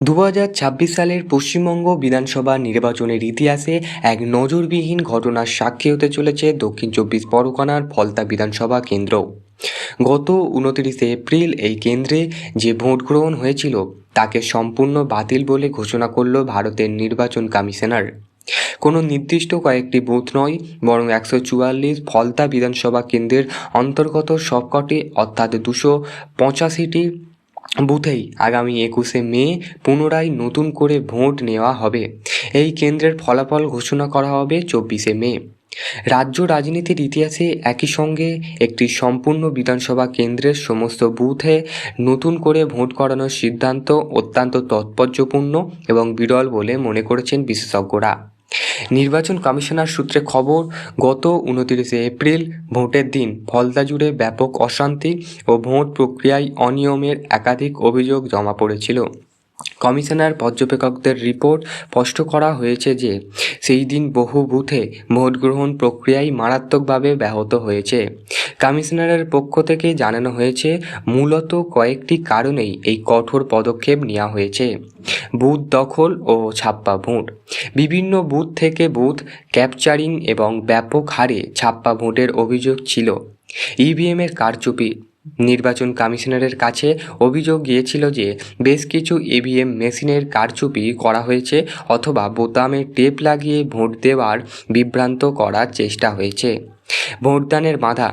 2026 সালের পশ্চিমবঙ্গ বিধানসভা নির্বাচনের ইতিহাসে এক নজিরবিহীন ঘটনার সাক্ষী হতে চলেছে দক্ষিণ চব্বিশ পরগনার ফলতা বিধানসভা কেন্দ্র। গত 29 এপ্রিল এই কেন্দ্রে যে ভোট গ্রহণ হয়েছিল তাকে সম্পূর্ণ বাতিল বলে ঘোষণা করল ভারতের নির্বাচন কমিশনার। কোনো নির্দিষ্ট কয়েকটি বুথ নয়, বরং 144 ফলতা বিধানসভা কেন্দ্রের অন্তর্গত সবকটি অর্থাৎ 285টি বুথেই আগামী 21শে মে পুনরায় নতুন করে ভোট নেওয়া হবে। এই কেন্দ্রের ফলাফল ঘোষণা করা হবে 24শে মে। রাজ্য রাজনীতির ইতিহাসে একই সঙ্গে একটি সম্পূর্ণ বিধানসভা কেন্দ্রের সমস্ত বুথে নতুন করে ভোট করানোর সিদ্ধান্ত অত্যন্ত তাৎপর্যপূর্ণ এবং বিরল বলে মনে করেছেন বিশেষজ্ঞরা। নির্বাচন কমিশনার সূত্রে খবর, গত 29শে এপ্রিল ভোটের দিন ফলতা জুড়ে ব্যাপক অশান্তি ও ভোট প্রক্রিয়ায় অনিয়মের একাধিক অভিযোগ জমা পড়েছিল। কমিশনার পর্যবেক্ষকদের রিপোর্ট স্পষ্ট করা হয়েছে যে সেই দিন বহু বুথে ভোট গ্রহণ প্রক্রিয়ায় মারাত্মকভাবে ব্যাহত হয়েছে। কমিশনারের পক্ষ থেকে জানানো হয়েছে, মূলত কয়েকটি কারণেই এই কঠোর পদক্ষেপ নেওয়া হয়েছে। বুথ দখল ও ছাপ্পা ভোট, বিভিন্ন বুথ থেকে বুথ ক্যাপচারিং এবং ব্যাপক হারে ছাপ্পা ভোটের অভিযোগ ছিল। ইভিএমের কারচুপি, নির্বাচন কমিশনারের কাছে অভিযোগ গিয়েছিল যে বেশ কিছু ইভিএম মেশিনের কারচুপি করা হয়েছে অথবা বোতামে টেপ লাগিয়ে ভোট দেওয়ার বিভ্রান্ত করার চেষ্টা হয়েছে। ভোটদানের বাধা,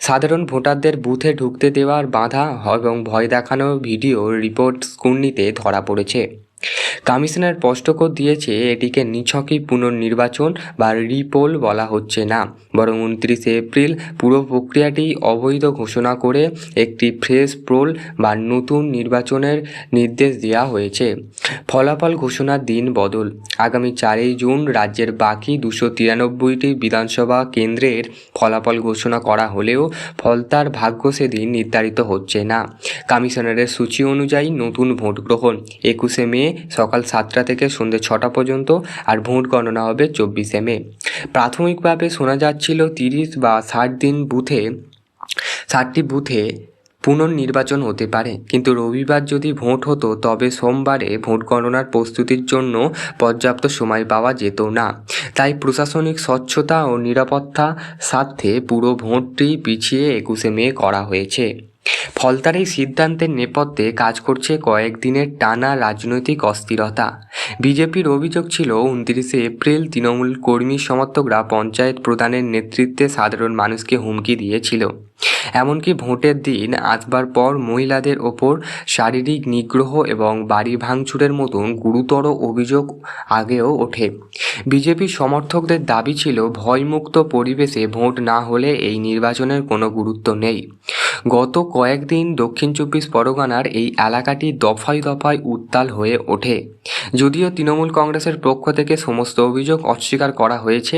সাধারণ ভোটারদের বুথে ঢুকতে দেওয়ার বাধা এবং ভয় দেখানো ভিডিও রিপোর্ট স্কুর্নিতে ধরা পড়েছে। কমিশনার স্পষ্ট করে দিয়েছে, এটিকে নিছকই পুনর্নির্বাচন বা রিপোল বলা হচ্ছে না, বরং 29শে এপ্রিল পুরো প্রক্রিয়াটি অবৈধ ঘোষণা করে একটি ফ্রেশ পোল বা নতুন নির্বাচনের নির্দেশ দেওয়া হয়েছে। ফলাফল ঘোষণার দিন বদল, আগামী 4ই জুন রাজ্যের বাকি 293টি বিধানসভা কেন্দ্রের ফলাফল ঘোষণা করা হলেও ফলতার ভাগ্য সেদিন নির্ধারিত হচ্ছে না। কমিশনারের সূচি অনুযায়ী নতুন ভোট গ্রহণ 21শে মে সকাল 7টা থেকে সন্ধ্যে 6টা পর্যন্ত, আর ভোট গণনা হবে 24শে মে। প্রাথমিকভাবে শোনা যাচ্ছিল 30 বা 60টি বুথে পুনর্নির্বাচন হতে পারে, কিন্তু রবিবার যদি ভোট হতো তবে সোমবারে ভোট গণনার প্রস্তুতির জন্য পর্যাপ্ত সময় পাওয়া যেত না। তাই প্রশাসনিক স্বচ্ছতা ও নিরাপত্তা স্বার্থে পুরো ভোটটি পিছিয়ে 21শে মে করা হয়েছে। ফলতার এই সিদ্ধান্তের নেপথ্যে কাজ করছে কয়েকদিনের টানা রাজনৈতিক অস্থিরতা। বিজেপির অভিযোগ ছিল, 29শে এপ্রিল তৃণমূল কর্মী সমর্থকরা পঞ্চায়েত প্রধানের নেতৃত্বে সাধারণ মানুষকে হুমকি দিয়েছিল। এমনকি ভোটের দিন আসবার পর মহিলাদের ওপর শারীরিক নিগ্রহ এবং বাড়ি ভাঙচুরের মতন গুরুতর অভিযোগ আগেও ওঠে। বিজেপি সমর্থকদের দাবি ছিল, ভয়মুক্ত পরিবেশে ভোট না হলে এই নির্বাচনের কোনো গুরুত্ব নেই। গত কয়েকদিন দক্ষিণ চব্বিশ পরগনার এই এলাকাটি দফায় দফায় উত্তাল হয়ে ওঠে। যদিও তৃণমূল কংগ্রেসের পক্ষ থেকে সমস্ত অভিযোগ অস্বীকার করা হয়েছে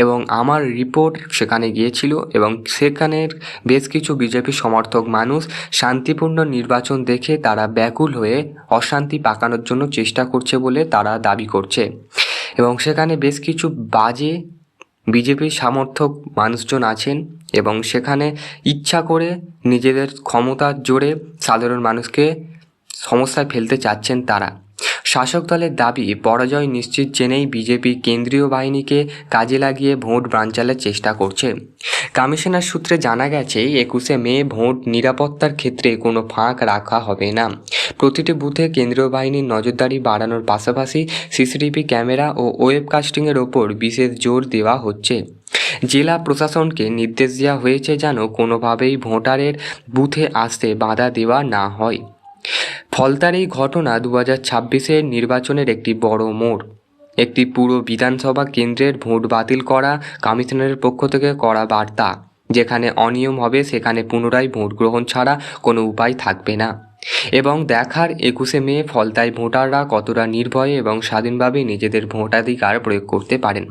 এবং আমার রিপোর্ট সেখানে গিয়েছিল এবং সেখানের বেশ কিছু বিজেপি সমর্থক মানুষ শান্তিপূর্ণ নির্বাচন দেখে তারা ব্যাকুল হয়ে অশান্তি পাকানোর জন্য চেষ্টা করছে বলে তারা দাবি করছে এবং সেখানে বেশ কিছু বাজে বিজেপির সমর্থক মানুষজন আছেন এবং সেখানে ইচ্ছা করে নিজেদের ক্ষমতার জোরে সাধারণ মানুষকে সমস্যায় ফেলতে চাচ্ছেন তারা। শাসক দলের দাবি, পরাজয় নিশ্চিত জেনেই বিজেপি কেন্দ্রীয় বাহিনীকে কাজে লাগিয়ে ভোট বানচালের চেষ্টা করছে। কমিশনার সূত্রে জানা গেছে, 21শে মে ভোট নিরাপত্তার ক্ষেত্রে কোনো ফাঁক রাখা হবে না। প্রতিটি বুথে কেন্দ্রীয় বাহিনীর নজরদারি বাড়ানোর পাশাপাশি সিসিটিভি ক্যামেরা ও ওয়েবকাস্টিংয়ের ওপর বিশেষ জোর দেওয়া হচ্ছে। জেলা প্রশাসনকে নির্দেশ দেওয়া হয়েছে যেন কোনোভাবেই ভোটারের বুথে আসতে বাধা দেওয়া না হয়। ফলতার এই ঘটনা 2026-এর নির্বাচনের একটি বড় মোড়। একটি পুরো বিধানসভা কেন্দ্রের ভোট বাতিল করা কমিশনারের পক্ষ থেকে করা বার্তা, যেখানে অনিয়ম হবে সেখানে পুনরায় ভোট গ্রহণ ছাড়া কোনো উপায় থাকবে না। এবং দেখার 21শে মে ফলতায় ভোটাররা কতটা নির্ভয়ে এবং স্বাধীনভাবে নিজেদের ভোটাধিকার প্রয়োগ করতে পারেন।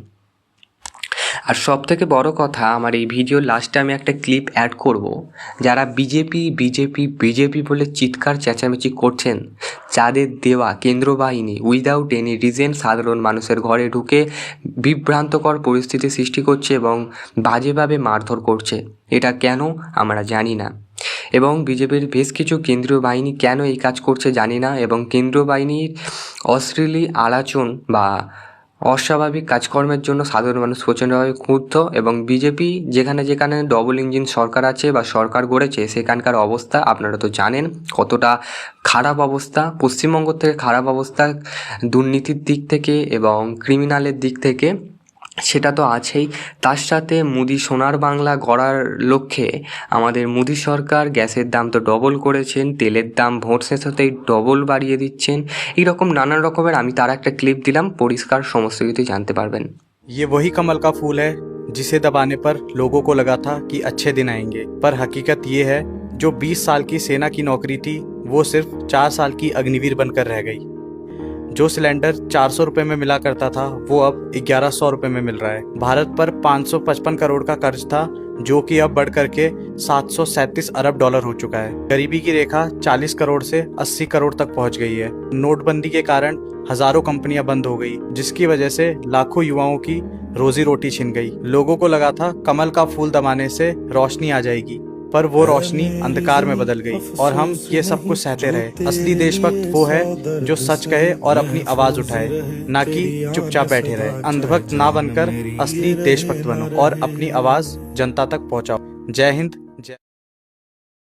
আর সব থেকে বড় কথা, আমার এই ভিডিওর লাস্টে আমি একটা ক্লিপ অ্যাড করব। যারা বিজেপি বিজেপি বিজেপি বলে চিৎকার চেঁচামেচি করছেন, যাদের দেওয়া কেন্দ্র বাহিনী উইদাউট এনি রিজন সাধারণ মানুষের ঘরে ঢুকে বিভ্রান্তকর পরিস্থিতি সৃষ্টি করছে এবং বাজেভাবে মারধর করছে, এটা কেন আমরা জানি না। এবং বিজেপির বেশ কিছু কেন্দ্রীয় বাহিনী কেন এই কাজ করছে জানি না, এবং কেন্দ্রীয় বাহিনীর অশ্লীল আলাচন বা অস্বাভাবিক কাজকর্মের জন্য সাধারণ মানুষ প্রচণ্ডভাবে ক্ষুব্ধ। এবং বিজেপি যেখানে যেখানে ডবল ইঞ্জিন সরকার আছে বা সরকার গড়েছে সেখানকার অবস্থা আপনারা তো জানেন কতটা খারাপ অবস্থা, পশ্চিমবঙ্গ থেকে খারাপ অবস্থা দুর্নীতির দিক থেকে এবং ক্রিমিনালের দিক থেকে, সেটা তো আছেই। তার সাথে মোদি সোনার বাংলা গড়ার লক্ষ্যে আমাদের মোদি সরকার গ্যাসের দাম তো ডবল করেছেন, তেলের দাম ভোট শেষ হতেই ডবল বাড়িয়ে দিচ্ছেন। এইরকম নানান রকমের আমি তার একটা ক্লিপ দিলাম, পরিষ্কার সমস্ত কিছু জানতে পারবেন। ये वही कमल का फूल है जिसे दबाने पर लोगों को लगा था कि अच्छे दिन आएंगे, पर हकीकत ये है जो 20 साल की सेना की नौकरी थी वो सिर्फ 4 साल की अग्निवीर बनकर रह गई। जो सिलेंडर 400 रुपए में मिला करता था वो अब 1100 रुपए में मिल रहा है। भारत पर 555 करोड़ का कर्ज था जो कि अब बढ़ करके 737 अरब डॉलर हो चुका है। गरीबी की रेखा 40 करोड़ से 80 करोड़ तक पहुंच गई है। नोटबंदी के कारण हजारों कंपनियां बंद हो गई, जिसकी वजह से लाखों युवाओं की रोजी रोटी छिन गई। लोगों को लगा था कमल का फूल दबाने से रोशनी आ जाएगी, पर वो रोशनी अंधकार में बदल गई और हम ये सब कुछ सहते रहे। असली देशभक्त वो है जो सच कहे और अपनी आवाज उठाए, ना कि चुपचाप बैठे रहे। अंधभक्त ना बनकर असली देशभक्त बनो और अपनी आवाज जनता तक पहुंचाओ। जय हिंद,